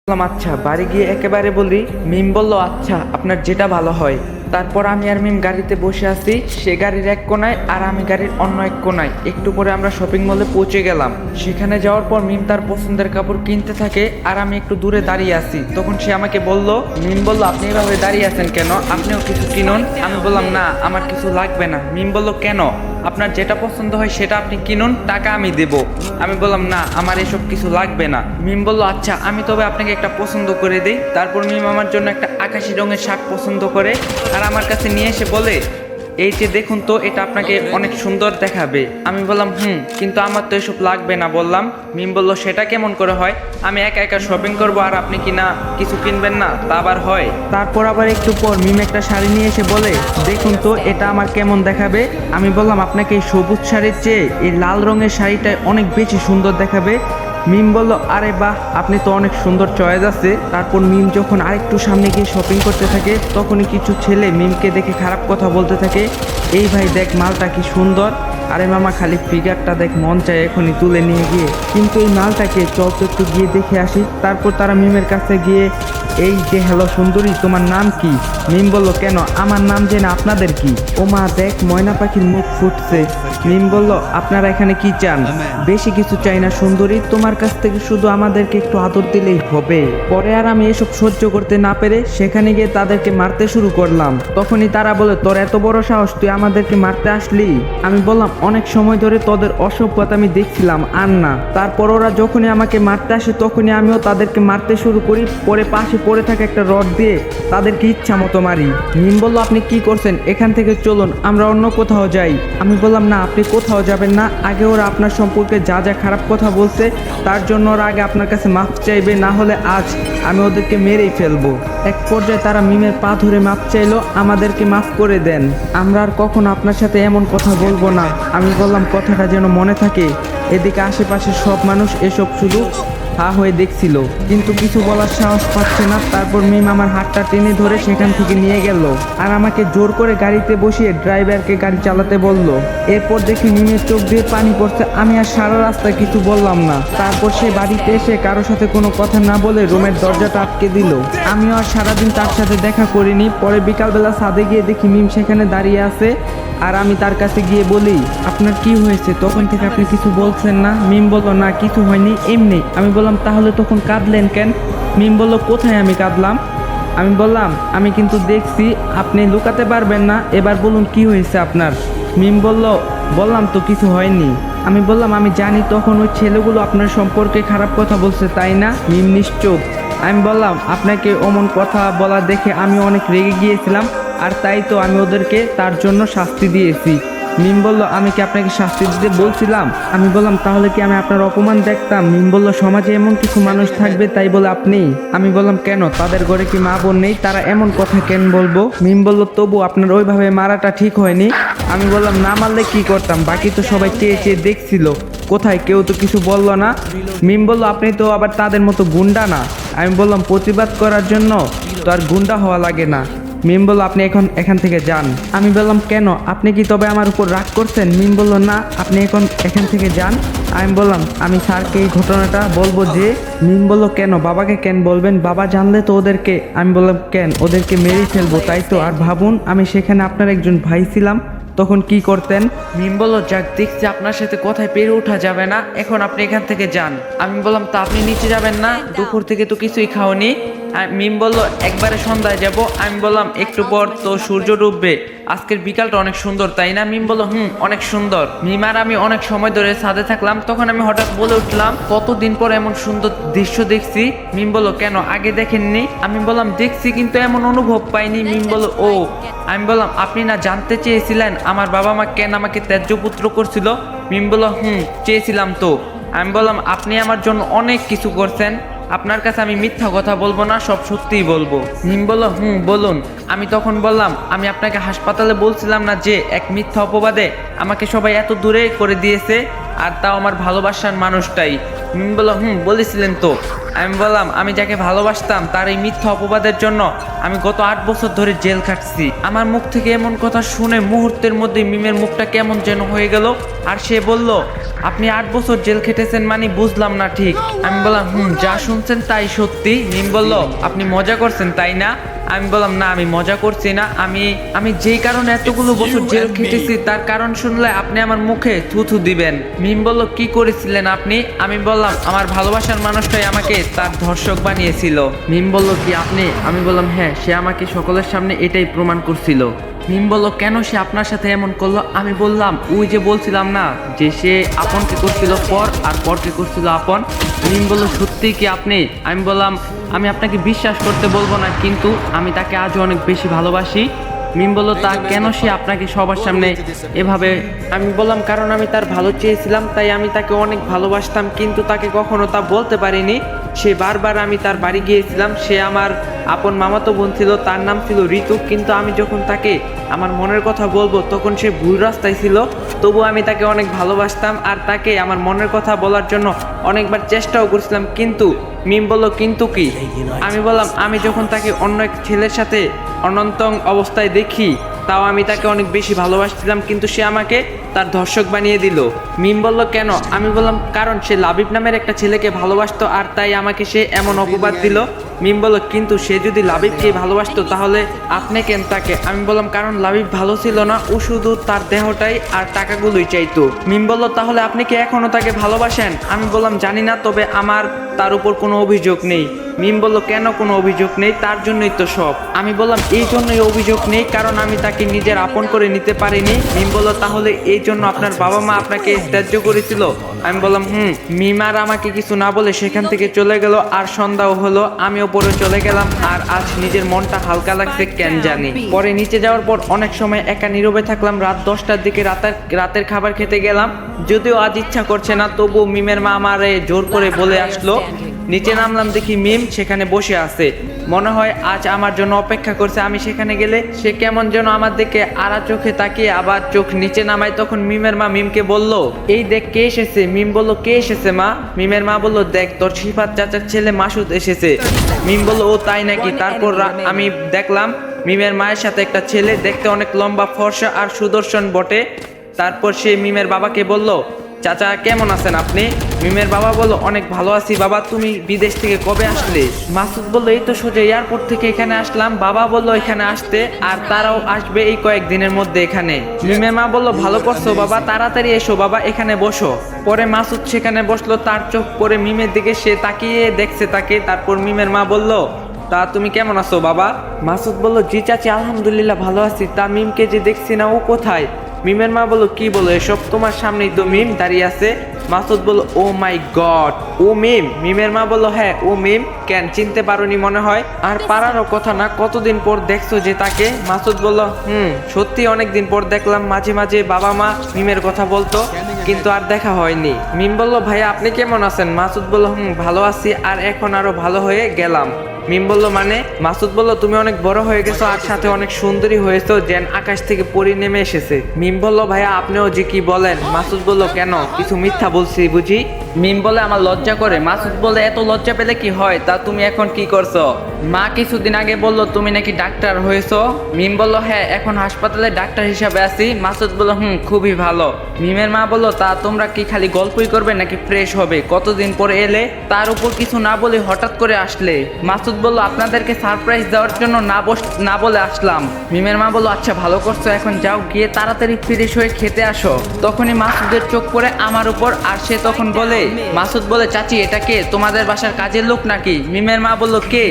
বললাম আচ্ছা, বাড়ি গিয়ে একেবারে বলি। মিম বলল আচ্ছা, আপনার যেটা ভালো হয়। তারপর আমি আর মিম গাড়িতে বসে আছি, সে গাড়ির এক কোনায় আর আমি গাড়ির অন্য এক কোনায়। একটু পরে আমরা শপিং মলে পৌঁছে গেলাম। সেখানে যাওয়ার পর মিম তার পছন্দের কাপড় কিনতে থাকে আর আমি একটু দূরে দাঁড়িয়ে আছি। তখন সে আমাকে বলল, মিম বলল আপনি এভাবে দাঁড়িয়ে আছেন কেন, আপনিও কিছু কিনুন। আমি বললাম না, আমার কিছু লাগবে না। মিম বলল কেন, আপনার যেটা পছন্দ হয় সেটা আপনি কিনুন, টাকা আমি দেব। আমি বললাম না, আমার এসব কিছু লাগবে না। মিম বলল আচ্ছা, আমি তবে আপনাকে একটা পছন্দ করে দিই। তারপর মিম আমার জন্য একটা আকাশি রঙের শার্ট পছন্দ করে আর আমার কাছে নিয়ে এসে বলে, এই যে দেখুন তো, এটা আপনাকে অনেক সুন্দর দেখাবে। আমি বললাম কিন্তু আমার তো এসব লাগবে না বললাম। মিম বলল সেটা কেমন করে হয়, আমি একা একা শপিং করবো আর আপনি কি না কিছু কিনবেন না, তা আবার হয়? তারপর আবার একটু পর মিম একটা শাড়ি নিয়ে এসে বলে, দেখুন তো এটা আমার কেমন দেখাবে। আমি বললাম আপনাকে এই সবুজ শাড়ির চেয়ে এই লাল রঙের শাড়িটা অনেক বেশি সুন্দর দেখাবে। মিম বলল আরে বাহ, আপনি তো অনেক সুন্দর চয়েস আছে। তারপর মিম যখন আরেকটু সামনে গিয়ে শপিং করতে থাকে, তখনই কিছু ছেলে মিমকে দেখে খারাপ কথা বলতে থাকে, এই ভাই দেখ মালটা কি সুন্দর, আরে মামা খালি ফিগারটা দেখ, মন চায় এখনই তুলে নিয়ে গিয়ে। কিন্তু এই মালটাকে চল তো একটু গিয়ে দেখে আসি। তারপর তারা মিমের কাছে গিয়ে, এই যে হ্যালো সুন্দরী, তোমার নাম কি? মিম বলল কেন, আমার নাম জেনে আপনাদের কি? ও মা দেখ, ময়না পাখির মুখ ফুটছে। মিম বলল আপনারা এখানে কি চান? বেশি কিছু চাই না সুন্দরী, তোমার কাছ থেকে শুধু আমাদেরকে একটু আদর দিলেই হবে। পরে আর আমি এসব সহ্য করতে না পেরে সেখানে গিয়ে তাদেরকে মারতে শুরু করলাম। তখনই তারা বলে, তোর এত বড় সাহস, তুই আমাদেরকে মারতে আসলি? আমি বললাম অনেক সময় ধরে তোদের অসভ্যতা আমি দেখছিলাম, আর না। তারপর ওরা যখনই আমাকে মারতে আসে তখনই আমিও তাদেরকে মারতে শুরু করি। পরে পাশে পড়ে থাকে একটা রড দিয়ে তাদেরকে ইচ্ছা মতো মারি। মিম বলল আপনি কি করছেন, এখান থেকে চলুন, আমরা অন্য কোথাও যাই। আমি বললাম না, আপনি কোথাও যাবেন না। আগে ওরা আপনার সম্পর্কে যা যা খারাপ কথা বলছে তার জন্য ওরা আগে আপনার কাছে মাফ চাইবে, না হলে আজ আমি ওদেরকে মেরেই ফেলবো। এক পর্যায়ে তারা মিমের পা ধরে মাফ চাইলো, আমাদেরকে মাফ করে দেন, আমরা আর কখনো আপনার সাথে এমন কথা বলবো না। আমি বললাম কথাটা যেন মনে থাকে। এদিকে আশেপাশে সব মানুষ এসব শুধু হা হয়ে দেখছিল, কিন্তু কিছু বলার সাহস পাচ্ছে না। তারপর মিম আমার হাতটা টেনে ধরে সেখান থেকে নিয়ে গেল আর আমাকে জোর করে গাড়িতে বসিয়ে ড্রাইভারকে গাড়ি চালাতে বলল। এরপর দেখি মিমের চোখ দিয়ে পানি পড়ছে। আমি আর সারা রাস্তা কিছু বললাম না। তারপর সে বাড়িতে এসে কারোর সাথে কোনো কথা না বলে রুমের দরজাটা আটকে দিল। আমিও আর সারাদিন তার সাথে দেখা করিনি। পরে বিকালবেলা ছাদে গিয়ে দেখি মিম সেখানে দাঁড়িয়ে আছে আর আমি তার কাছে গিয়ে বলি, আপনার কি হয়েছে, তখন থেকে আপনি কিছু বলছেন না? মিম বলল না, কিছু হয়নি, এমনি। আমি বললাম তাহলে তখন কাঁদলেন কেন? মিম বলল কোথায় আমি কাঁদলাম? আমি বললাম আমি কিন্তু দেখছি, আপনি লুকাতে পারবেন না, এবার বলুন কি হয়েছে আপনার। মিম বলল বললাম তো কিছু হয়নি। আমি বললাম আমি জানি, তখন ওই ছেলেগুলো আপনার সম্পর্কে খারাপ কথা বলছে তাই না? মিম নিশ্চুপ। আমি বললাম আপনাকে অমন কথা বলা দেখে আমি অনেক রেগে গিয়েছিলাম, আর তাই তো আমি ওদেরকে তার জন্য শাস্তি দিয়েছি। মিম বলল আমি কি আপনাকে শাস্তি দিতে বলছিলাম? আমি বললাম তাহলে কি আমি আপনার অপমান দেখতাম? মিম বলল সমাজে এমন কিছু মানুষ থাকবে তাই বলে আপনি? আমি বললাম কেন, তাদের ঘরে কি মা বোন নেই, তারা এমন কথা কেন বলবো? মিম বলল তবু আপনার ওইভাবে মারাটা ঠিক হয়নি। আমি বললাম না মারলে কি করতাম, বাকি তো সবাই চেয়ে চেয়ে দেখছিল, কোথায় কেউ তো কিছু বললো না। মিম বলল আপনি তো আবার তাদের মতো গুন্ডা না। আমি বললাম প্রতিবাদ করার জন্য তো আর গুন্ডা হওয়া লাগে না। মিম বলল আপনি এখান থেকে যান। আমি বললাম কেন, আপনি কি তবে আমার উপর রাগ করছেন? মিম বলল না, আপনি এখান থেকে যান। আমি বললাম আমি স্যারকে এই ঘটনাটা বলবো যে। মিম বলল কেন, বাবাকে কেন বলবেন, বাবা জানলে তো ওদেরকে। আমি বললাম কেন, ওদেরকে মেরে ফেলবো তাই তো? আর ভাবুন আমি সেখানে আপনার একজন ভাই ছিলাম, তখন কি করতেন? মিম বলল যাক, দেখছি আপনার সাথে কথায় পেরে ওঠা যাবে না, এখন আপনি এখান থেকে যান। আমি বললাম তা আপনি নিচে যাবেন না, দুপুর থেকে তো কিছুই খাওনি। মিম বলল একবারে সন্ধ্যায় যাব। আমি বললাম একটু পর তো সূর্য ডুববে, আজকের বিকালটা অনেক সুন্দর তাই না? মিম বলল অনেক সুন্দর। মিম আর আমি অনেক সময় ধরে ছাদে থাকলাম, তখন আমি হঠাৎ বলে উঠলাম কতদিন পর এমন সুন্দর দৃশ্য দেখছি। মিম বলল কেন, আগে দেখেননি? আমি বললাম দেখছি কিন্তু এমন অনুভব পাইনি। মিম বলল ও। আমি বললাম আপনি না জানতে চেয়েছিলেন আমার বাবা মা কেন আমাকে ত্যায্য পুত্র করছিল? মিম বলল চেয়েছিলাম তো। আমি বললাম আপনি আমার জন্য অনেক কিছু করছেন, আপনার কাছে আমি মিথ্যা কথা বলবো না, সব সত্যিই বলবো। মিম বলল বলুন। আমি তখন বললাম আমি আপনাকে হাসপাতালে বলছিলাম না যে এক মিথ্যা অপবাদে আমাকে সবাই এত দূরে করে দিয়েছে, আর তাও আমার ভালোবাসার মানুষটাই। মিম বলল বলেছিলেন তো। আমি বললাম আমি যাকে ভালোবাসতাম তার এই মিথ্যা অপবাদের জন্য আমি গত 8 বছর ধরে জেল খাটছি। আমার মুখ থেকে এমন কথা শুনে মুহূর্তের মধ্যে মিমের মুখটা কেমন যেন হয়ে গেল। আর সে বলল, আপনি 8 বছর জেল খেটেছেন মানে বুঝলাম না ঠিক। আমি বললাম যা শুনছেন তাই সত্যি। মিম বলল, আপনি মজা করছেন তাই না? আমি বললাম না, আমি মজা করছি না। আমি যেই কারণে এতগুলো বছর জেল খেটেছি তার কারণ শুনলে আপনি আমার মুখে থুথু দিবেন। মিম বলল, কি করেছিলেন আপনি? আমি বললাম, আমার ভালোবাসার মানুষটাই আমাকে তার ধর্ষক বানিয়েছিল। মিম বলল, কি আপনি? আমি বললাম, হ্যাঁ, সে আমাকে সকলের সামনে এটাই প্রমাণ করছিল। মিম বলল, কেন সে আপনার সাথে এমন করলো? আমি বললাম, ওই যে বলছিলাম না যে সে আপনকে করছিল পর আর পরকে করছিল আপন। মিম বলল, সত্যি কি আপনি? আমি বললাম, আমি আপনাকে বিশ্বাস করতে বলবো না, কিন্তু আমি তাকে আজও অনেক বেশি ভালোবাসি। মিম বলল, তা কেন সে আপনাকে সবার সামনে এভাবে? আমি বললাম, কারণ আমি তার ভালো চেয়েছিলাম, তাই আমি তাকে অনেক ভালোবাসতাম, কিন্তু তাকে কখনো তা বলতে পারিনি। সে বারবার আমি তার বাড়ি গিয়েছিলাম। সে আমার আপন মামাতো বোন ছিল, তার নাম ছিল ঋতু। কিন্তু আমি যখন তাকে আমার মনের কথা বলবো তখন সে ভুল রাস্তায় ছিল। তবু আমি তাকে অনেক ভালোবাসতাম আর তাকে আমার মনের কথা বলার জন্য অনেকবার চেষ্টাও করছিলাম। কিন্তু মিম বলল, কিন্তু কি? আমি বললাম, আমি যখন তাকে অন্য এক ছেলের সাথে অনন্তং অবস্থায় দেখি তাও আমি তাকে অনেক বেশি ভালোবাসছিলাম, কিন্তু সে আমাকে তার ধর্ষক বানিয়ে দিল। মিম বলল, কেন? আমি বললাম, কারণ সে লাবিব নামের একটা ছেলেকে ভালোবাসতো আর তাই আমাকে সে এমন অপবাদ দিল। মিম বলল, কিন্তু সে যদি লাবিবকে ভালোবাসতো তাহলে আপনি কেন তাকে? আমি বললাম, কারণ লাবিব ভালো ছিল না, ও শুধু তার দেহটাই আর টাকাগুলোই চাইতো। মিম বলল, তাহলে আপনি কি এখনো তাকে ভালোবাসেন? আমি বললাম, জানি না, তবে আমার তার উপর কোনো অভিযোগ নেই। মিম বলল, কেন কোনো অভিযোগ নেই? তার জন্যই তো সব। আমি বললাম, এই জন্যই অভিযোগ নেই, কারণ আমি তাকে নিজের আপন করে নিতে পারিনি। মিম বলল, তাহলে এই জন্য আপনার বাবা মা আপনাকে ত্যায্য করেছিল? আমি বললাম, মিম আর আমাকে কিছু না বলে সেখান থেকে চলে গেল। আর সন্ধ্যাও হলো, আমি ওপরে চলে গেলাম। আর আজ নিজের মনটা হালকা লাগছে কেন জানি। পরে নিচে যাওয়ার পর অনেক সময় একা নীরবে থাকলাম। রাত 10টার দিকে রাতের খাবার খেতে গেলাম। যদিও আজ ইচ্ছা করছে না, তবু মিমের মা আমারে জোর করে বলে আসলো। নিচে নামলাম, দেখি মিম সেখানে বসে আছে। মনে হয় আজ আমার জন্য অপেক্ষা করছে। আমি সেখানে গেলে সে কেমন যেন আমার দিকে আড়া চোখে তাকিয়ে আবার চোখ নিচে নামায়। তখন মিমের মা মিমকে বলল, এই দেখ কে এসেছে। মিম বলল, কে এসেছে মা? মিমের মা বলল, দেখ তোর সিফাত চাচার ছেলে মাসুদ এসেছে। মিম বলল, ও তাই নাকি? তারপর আমি দেখলাম মিমের মায়ের সাথে একটা ছেলে, দেখতে অনেক লম্বা, ফর্সা আর সুদর্শন বটে। তারপর সে মিমের বাবাকে বলল, চাচা কেমন আছেন আপনি? মিমের বাবা বলল, অনেক ভালো আছি বাবা, তুমি বিদেশ থেকে কবে আসলে? মাসুদ বলল, এই তো সোজা এয়ারপোর্ট থেকে এখানে আসলাম। বাবা বলল এখানে আসতে, আর তারাও আসবে এই কয়েকদিনের মধ্যে এখানে। মিমের মা বলল, ভালো করছো বাবা, তাড়াতাড়ি এসো বাবা, এখানে বসো। পরে মাসুদ সেখানে বসলো। তার চোখ পরে মিমের দিকে, সে তাকিয়ে দেখছে তাকে। তারপর মিমের মা বলল, তা তুমি কেমন আছো বাবা? মাসুদ বলল, জি চাচি, আলহামদুলিল্লাহ ভালো আছি। তা মিমকে যে দেখছি না, ও কোথায়? মিমের মা বলল, কি বলো এসব? তোমার সামনেই তো মিম দাঁড়িয়ে আছে। মাসুদ বলল, ও মাই গড, ও মিম? মিমের মা বলল, হ্যাঁ ও মিম। কেন চিনতে পারোনি মনে হয়? আর পারারও কথা না, কতদিন পর দেখছো যে তাকে? মাসুদ বলল, সত্যি অনেকদিন পর দেখলাম। মাঝে মাঝে বাবা মা মিমের কথা বলতো, কিন্তু আর দেখা হয়নি। মিম বলল, ভাইয়া আপনি কেমন আছেন? মাসুদ বলল, ভালো আছি, আর এখন আরো ভালো হয়ে গেলাম। মিম বলল, মানে? মাসুদ বলল, তুমি অনেক বড় হয়ে গেছো আর সাথে অনেক সুন্দরী হয়েছো, যেন আকাশ থেকে পরি নেমে এসেছে। মিম বলল, ভাইয়া আপনিও যে কি বলেন? মাসুদ বলল, কেন, কিছু মিথ্যা বলছি বুঝি? মিম বলে, আমার লজ্জা করে। মাসুদ বলে, এত লজ্জা পেলে কি হয়? তা তুমি এখন কি করছো? মা কিছুদিন আগে বলল তুমি নাকি ডাক্তার হয়েছো। মিম বলল, হ্যাঁ, এখন হাসপাতালে ডাক্তার হিসাবে আছি। মাসুদ বলল, খুবই ভালো। মিমের মা বলল, তা তোমরা কি খালি গল্পই করবে নাকি ফ্রেশ হবে? কতদিন পরে এলে, তার উপর কিছু না বলে হঠাৎ করে আসলে। মাসুদ বলল, আপনাদেরকে সারপ্রাইজ দেওয়ার জন্য না বলে আসলাম। মিমের মা বলল, আচ্ছা ভালো করছো, এখন যাও, গিয়ে তাড়াতাড়ি ফ্রেশ হয়ে খেতে আসো। তখনই মাসুদের চোখ পড়ে আমার উপর, আর সে তখন বলে, মাসুদ বলে, চাচি এটা কে? তোমাদের বাসার কাজের লোক নাকি? মিমের মা বলল, কে?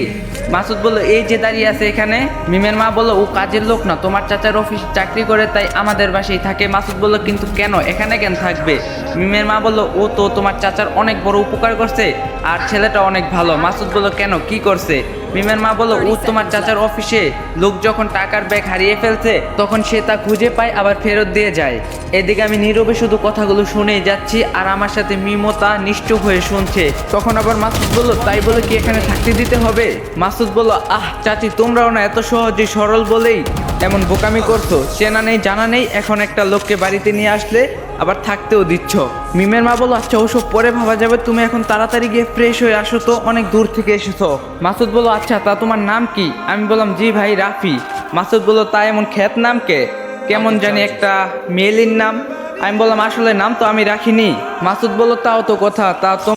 মাসুদ বলল, এই যে দাঁড়িয়ে আছে এখানে। মিমের মা বলল, ও কাজের লোক না, তোমার চাচার অফিসে চাকরি করে, তাই আমাদের বাসায় থাকে। মাসুদ বলল, কিন্তু কেন, এখানে কেন থাকবে? মিমের মা বলল, ও তো তোমার চাচার অনেক বড় উপকার করছে, আর ছেলেটা অনেক ভালো। মাসুদ বলল, কেন, কি করছে? মিমের মা বলল, ও তোমার চাচার অফিসে লোক যখন টাকার ব্যাগ হারিয়ে ফেলছে তখন সে তা খুঁজে পায়, আবার ফেরত দিয়ে যায়। এদিকে আমি নীরবে শুধু কথাগুলো শুনেই যাচ্ছি, আর আমার সাথে মিমতা নিশ্চুপ হয়ে শুনছে। তখন আবার মাসুদ বলল, তাই বলে কি এখানে থাকতে দিতে হবে? মাসুদ বলল, আহ চাচি, তোমরাও না এত সহজে সরল বলেই এমন বোকামি করছো। চেনা নেই জানা নেই, এখন একটা লোককে বাড়িতে নিয়ে আসলে আবার থাকতেও দিচ্ছ। মিমের মা বলল আচ্ছা ওসব পরে ভাবা যাবে, তুমি এখন তাড়াতাড়ি গিয়ে ফ্রেশ হয়ে আসো, তো অনেক দূর থেকে এসেছো। মাসুদ বলল আচ্ছা তা তোমার নাম কি? আমি বললাম জি ভাই রাফি। মাসুদ বলল তা এমন খ্যাত নাম কে? কেমন জানি একটা মেয়েলির নাম। আমি বললাম আসলে নাম তো আমি রাখিনি। মাসুদ বলল তাও তো কথা, তা তো